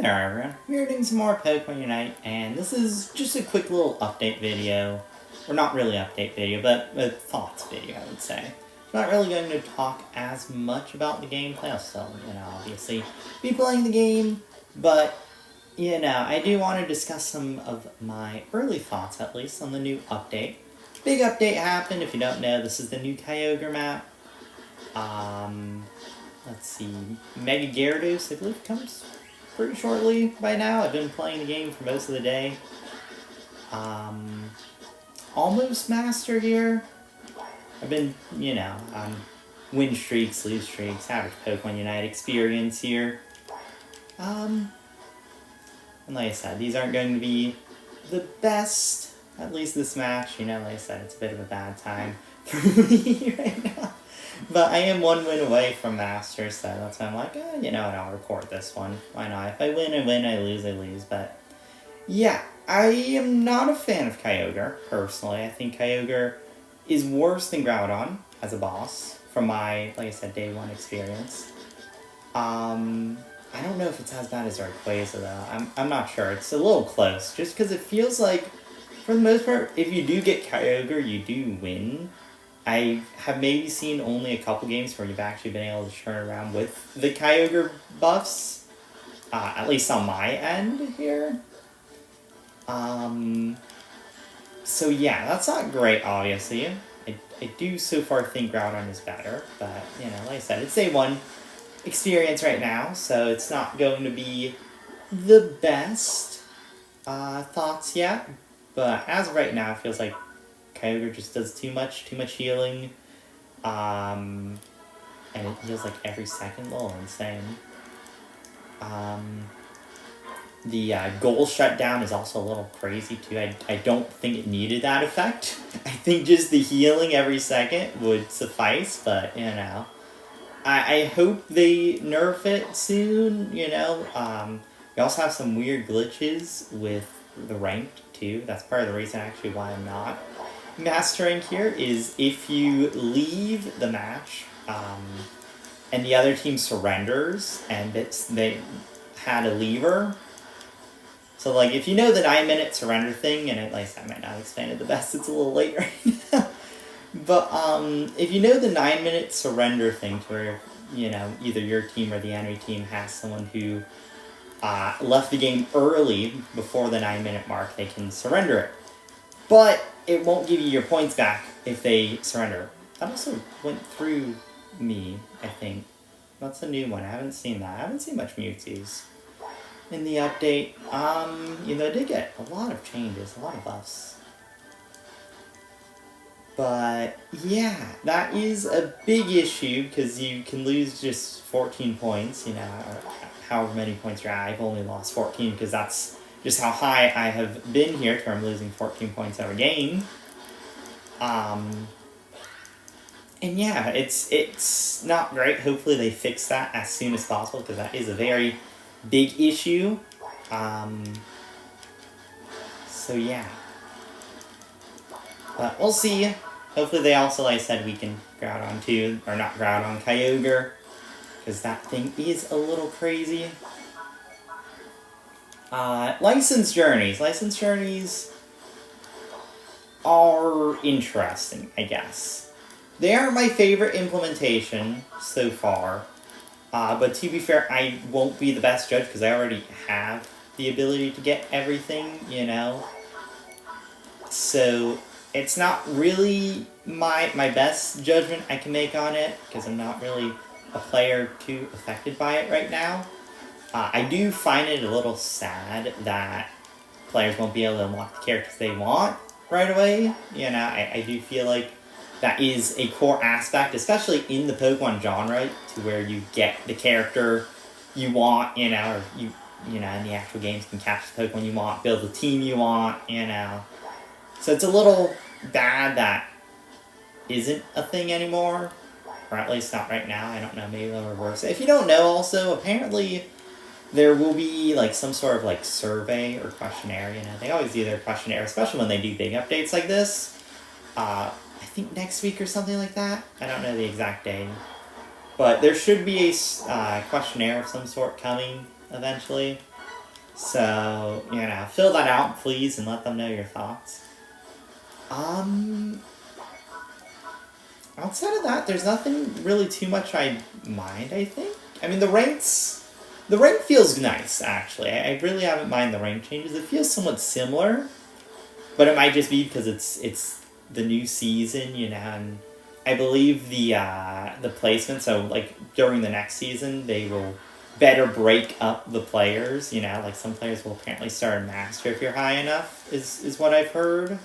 there everyone, we're doing some more Pokemon Unite, and this is just a quick little update video. Or not really update video, but a thoughts video, I would say. I'm not really going to talk as much about the gameplay. I'll still, obviously be playing the game, but, I do want to discuss some of my early thoughts, at least, on the new update. Big update happened. If you don't know, this is the new Kyogre map. Let's see, Mega Gyarados, I believe, comes pretty shortly by now. I've been playing the game for most of the day. Almost master here. I've been, win streaks, lose streaks, average Pokemon Unite experience here. And like I said, these aren't going to be the best, at least this match. Like I said, it's a bit of a bad time for me right now. But I am one win away from Master, so that's why I'm like, I'll record this one. Why not? If I win, I win. I lose. But, yeah, I am not a fan of Kyogre, personally. I think Kyogre is worse than Groudon as a boss, from my, like I said, day one experience. I don't know if it's as bad as Rayquaza, though. I'm not sure. It's a little close, just because it feels like, for the most part, if you do get Kyogre, you do win. I have maybe seen only a couple games where you've actually been able to turn around with the Kyogre buffs, at least on my end here. So yeah, that's not great, obviously. I do so far think Groudon is better, but, like I said, it's day one experience right now, so it's not going to be the best thoughts yet, but as of right now, it feels like Kyogre just does too much healing, and it feels like every second, insane. The goal shutdown is also a little crazy too. I don't think it needed that effect. I think just the healing every second would suffice, but, I hope they nerf it soon, We also have some weird glitches with the ranked too. That's part of the reason actually why I'm not mastering here, is if you leave the match and the other team surrenders and they had a lever. So like if you know the 9-minute surrender thing, and at least I might not explain it the best, it's a little late right now. But if you know the 9-minute surrender thing, where either your team or the enemy team has someone who left the game early before the 9-minute mark, they can surrender it. But it won't give you your points back if they surrender. That also went through me, I think. That's a new one. I haven't seen that. I haven't seen much Mewtwo's in the update. It did get a lot of changes, a lot of buffs. But, yeah, that is a big issue, because you can lose just 14 points, or however many points you're at. I've only lost 14, because that's just how high I have been here, to where I'm losing 14 points every game. And yeah, it's not great. Hopefully they fix that as soon as possible, because that is a very big issue. So yeah. But we'll see. Hopefully they also, like I said, weaken Groudon too, or not Groudon, Kyogre, because that thing is a little crazy. Licensed journeys. Licensed journeys are interesting, I guess. They aren't my favorite implementation so far, but to be fair, I won't be the best judge because I already have the ability to get everything, So it's not really my best judgment I can make on it, because I'm not really a player too affected by it right now. I do find it a little sad that players won't be able to unlock the characters they want right away. I do feel like that is a core aspect, especially in the Pokemon genre, to where you get the character you want, or you in the actual games can catch the Pokemon you want, build the team you want, So it's a little bad that isn't a thing anymore, or at least not right now. I don't know, maybe they'll reverse it. If you don't know, also, apparently there will be, some sort of, survey or questionnaire, They always do their questionnaire, especially when they do big updates like this. I think next week or something like that. I don't know the exact date. But there should be a questionnaire of some sort coming eventually. So, fill that out, please, and let them know your thoughts. Outside of that, there's nothing really too much I mind, I think. I mean, the rank feels nice, actually. I really haven't mind the rank changes. It feels somewhat similar, but it might just be because it's the new season, and I believe the placement, so, like, during the next season, they will better break up the players, like some players will apparently start a master if you're high enough, is what I've heard.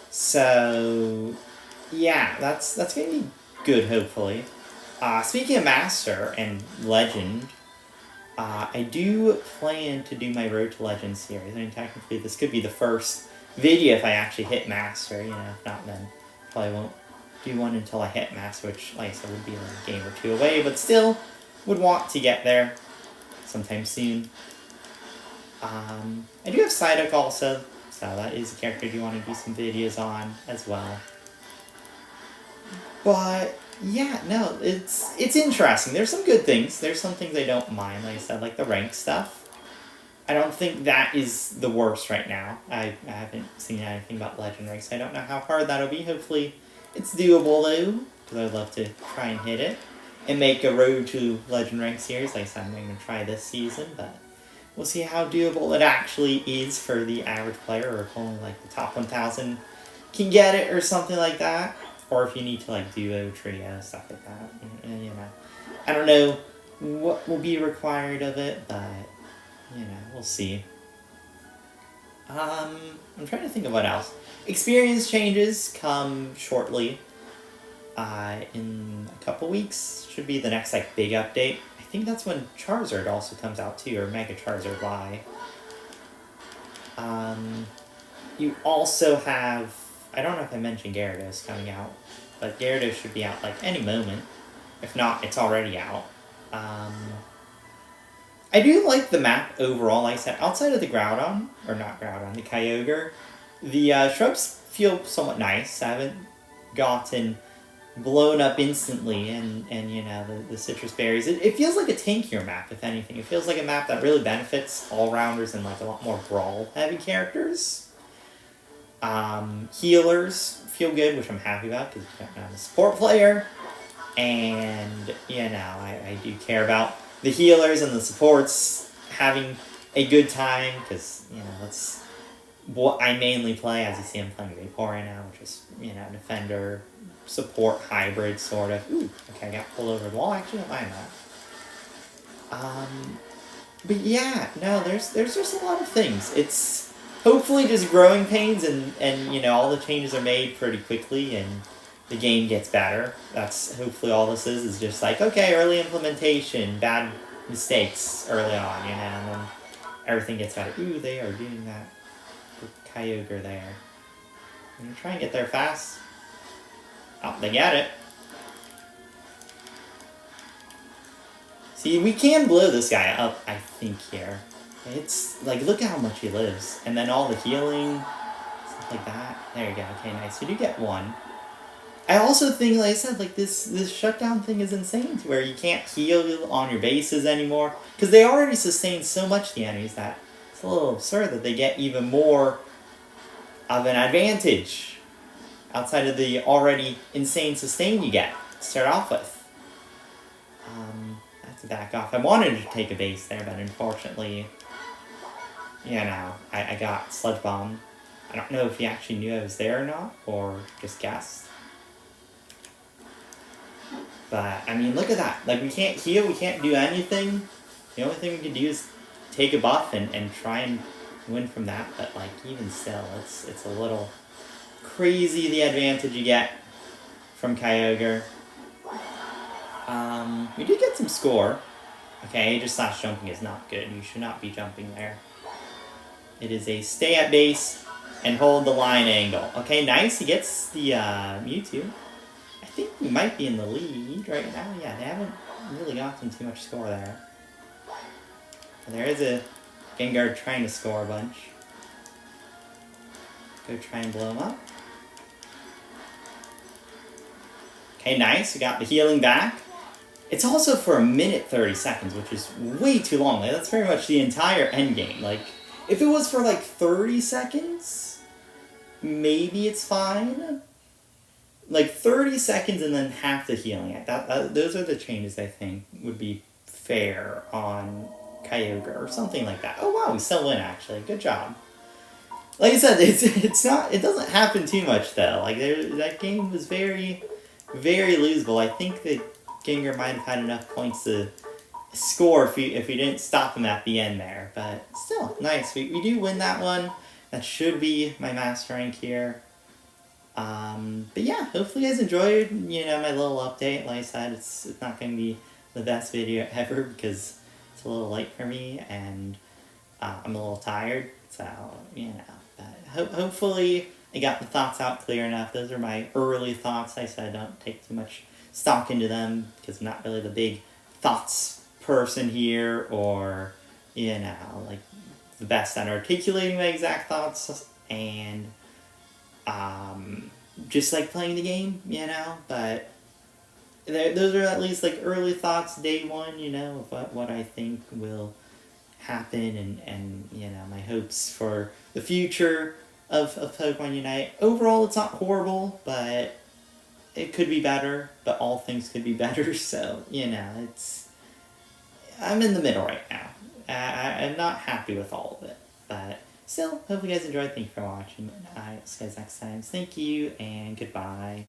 So, yeah, that's gonna be good, hopefully. Speaking of Master and Legend, I do plan to do my Road to Legend series. I mean, technically, this could be the first video if I actually hit Master. If not, then probably won't do one until I hit Master, which, like I said, would be like a game or two away, but still would want to get there sometime soon. I do have Psyduck also, so that is a character you want to do some videos on as well. But yeah, no, it's interesting. There's some good things. There's some things I don't mind, like I said, like the rank stuff. I don't think that is the worst right now. I haven't seen anything about Legend ranks. I don't know how hard that'll be. Hopefully it's doable though, because I'd love to try and hit it and make a Road to Legend rank series. Like I said, I'm going to try this season, but we'll see how doable it actually is for the average player, or if only like the top 1,000 can get it or something like that. Or if you need to like duo, trio, stuff like that. And, I don't know what will be required of it, but we'll see. I'm trying to think of what else. Experience changes come shortly. In a couple weeks should be the next like big update. I think that's when Charizard also comes out too, or Mega Charizard Y. You also have, I don't know if I mentioned Gyarados coming out, but Gyarados should be out like any moment. If not, it's already out. I do like the map overall, like I said, outside of the Groudon, or not Groudon, the Kyogre, the shrubs feel somewhat nice. I haven't gotten blown up instantly, and the citrus berries. It feels like a tankier map, if anything. It feels like a map that really benefits all-rounders and like a lot more brawl-heavy characters. Healers feel good, which I'm happy about, because I'm a support player, and, I do care about the healers and the supports having a good time, because, that's what I mainly play. As you see, I'm playing Vaporeon right now, which is, defender, support, hybrid, sort of. Ooh, okay, I got pulled over the wall. Actually, don't mind that. But yeah, no, there's just a lot of things. It's hopefully just growing pains, and all the changes are made pretty quickly, and the game gets better. That's hopefully all this is just like, okay, early implementation, bad mistakes early on, and then everything gets better. Ooh, they are doing that with Kyogre there. I'm gonna try and get there fast. Oh, they get it. See, we can blow this guy up, I think, here. It's, like, look at how much he lives. And then all the healing, stuff like that. There you go. Okay, nice. We do get one. I also think, like I said, like, this shutdown thing is insane, to where you can't heal on your bases anymore. Because they already sustain so much, the enemies, that it's a little absurd that they get even more of an advantage outside of the already insane sustain you get to start off with. I have to back off. I wanted to take a base there, but unfortunately, I got Sludge Bomb. I don't know if he actually knew I was there or not, or just guessed. But, I mean, look at that. Like, we can't heal, we can't do anything. The only thing we can do is take a buff and try and win from that. But, like, even still, it's a little crazy the advantage you get from Kyogre. We did get some score. Okay, just slash jumping is not good. You should not be jumping there. It is a stay at base and hold the line angle. Okay, nice. He gets the Mewtwo. I think we might be in the lead right now. Yeah, they haven't really gotten too much score there. There is a Gengar trying to score a bunch. Go try and blow him up. Okay, nice. We got the healing back. It's also for 1 minute 30 seconds, which is way too long. Like, that's pretty much the entire end game. Like, if it was for like 30 seconds, maybe it's fine. Like 30 seconds and then half the healing. Those are the changes I think would be fair on Kyogre or something like that. Oh wow, we still win actually. Good job. Like I said, it doesn't happen too much though. Like that game was very losable. I think that Gengar might have had enough points to score if we didn't stop him at the end there. But still, nice. We do win that one. That should be my master rank here. But yeah, hopefully you guys enjoyed, my little update. Like I said, it's not going to be the best video ever because it's a little late for me and I'm a little tired. So, but hopefully I got the thoughts out clear enough. Those are my early thoughts. Like I said, don't take too much stock into them because I'm not really the big thoughts person here or, like the best at articulating my exact thoughts and just like playing the game, but those are at least like early thoughts day one, of what I think will happen and my hopes for the future of Pokemon Unite. Overall, it's not horrible, but it could be better, but all things could be better, so, I'm in the middle right now. I'm not happy with all of it, but still, hope you guys enjoyed. Thank you for watching. I'll see you guys next time. Thank you, and goodbye.